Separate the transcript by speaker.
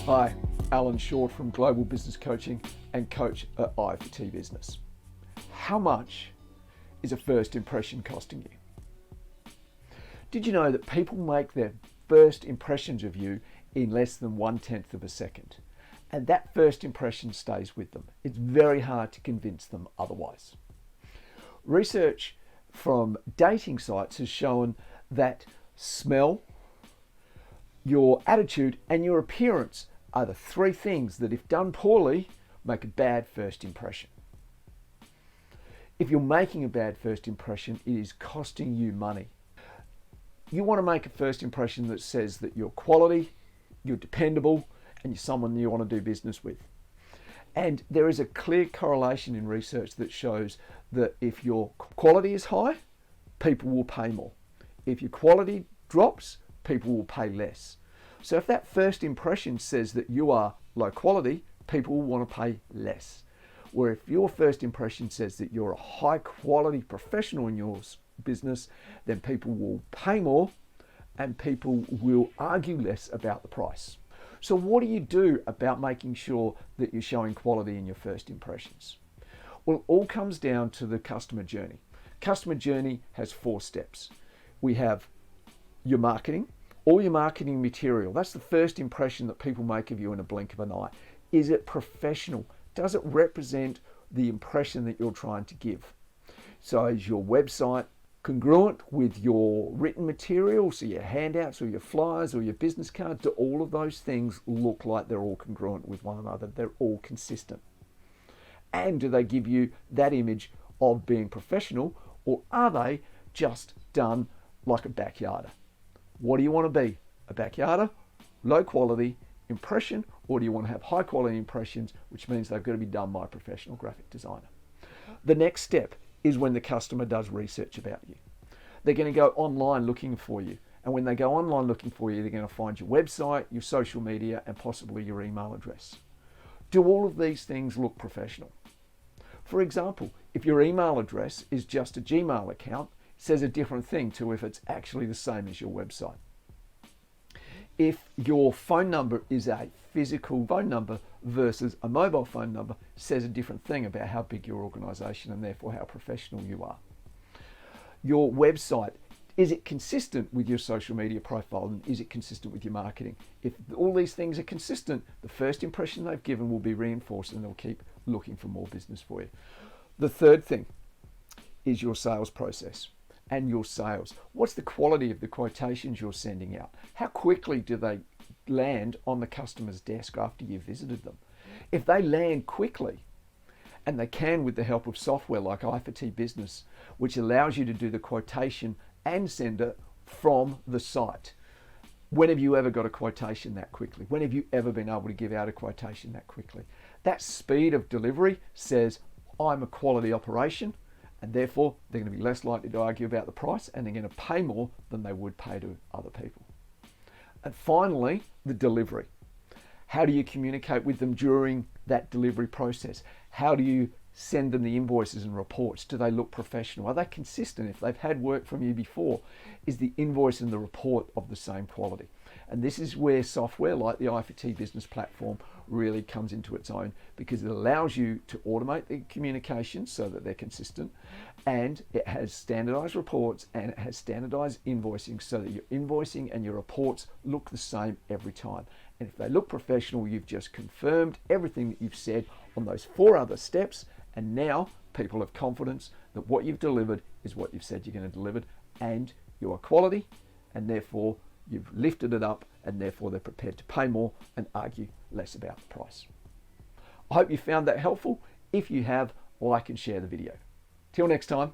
Speaker 1: Hi, Alan Short from Global Business Coaching and coach at I4T Business. How much is a first impression costing you? Did you know that people make their first impressions of you in less than 1/10 of a second? And that first impression stays with them. It's very hard to convince them otherwise. Research from dating sites has shown that smell, your attitude, and your appearance are the three things that, if done poorly, make a bad first impression. If you're making a bad first impression, it is costing you money. You want to make a first impression that says that you're quality, you're dependable, and you're someone you want to do business with. And there is a clear correlation in research that shows that if your quality is high, people will pay more. If your quality drops, people will pay less. So if that first impression says that you are low quality, people will want to pay less. Where if your first impression says that you're a high quality professional in your business, then people will pay more and people will argue less about the price. So what do you do about making sure that you're showing quality in your first impressions? Well, it all comes down to the customer journey. Customer journey has 4 steps. We have your marketing, all your marketing material. That's the first impression that people make of you in a blink of an eye. Is it professional? Does it represent the impression that you're trying to give? So is your website congruent with your written material? So your handouts or your flyers or your business cards, do all of those things look like they're all congruent with one another? They're all consistent. And do they give you that image of being professional, or are they just done like a backyarder? What do you want to be? A backyarder, low quality impression, or do you want to have high quality impressions, which means they've got to be done by a professional graphic designer? The next step is when the customer does research about you. They're going to go online looking for you. And when they go online looking for you, they're going to find your website, your social media, and possibly your email address. Do all of these things look professional? For example, if your email address is just a Gmail account, it says a different thing to if it's actually the same as your website. If your phone number is a physical phone number versus a mobile phone number, it says a different thing about how big your organization and therefore how professional you are. Your website, is it consistent with your social media profile, and is it consistent with your marketing? If all these things are consistent, the first impression they've given will be reinforced and they'll keep looking for more business for you. The third thing is your sales process and your sales. What's the quality of the quotations you're sending out? How quickly do they land on the customer's desk after you've visited them? If they land quickly, and they can with the help of software like I4T Business, which allows you to do the quotation and send it from the site. When have you ever got a quotation that quickly? When have you ever been able to give out a quotation that quickly? That speed of delivery says, I'm a quality operation, and therefore they're going to be less likely to argue about the price, and they're going to pay more than they would pay to other people. And finally, the delivery. How do you communicate with them during that delivery process? How do you send them the invoices and reports? Do they look professional? Are they consistent? If they've had work from you before, is the invoice and the report of the same quality? And this is where software like the I4T Business Platform really comes into its own, because it allows you to automate the communications so that they're consistent, and it has standardized reports and it has standardized invoicing so that your invoicing and your reports look the same every time. And if they look professional, you've just confirmed everything that you've said on those 4 other steps, and now people have confidence that what you've delivered is what you've said you're going to deliver, and you are quality, and therefore you've lifted it up, and therefore they're prepared to pay more and argue less about the price. I hope you found that helpful. If you have, like and share the video. Till next time.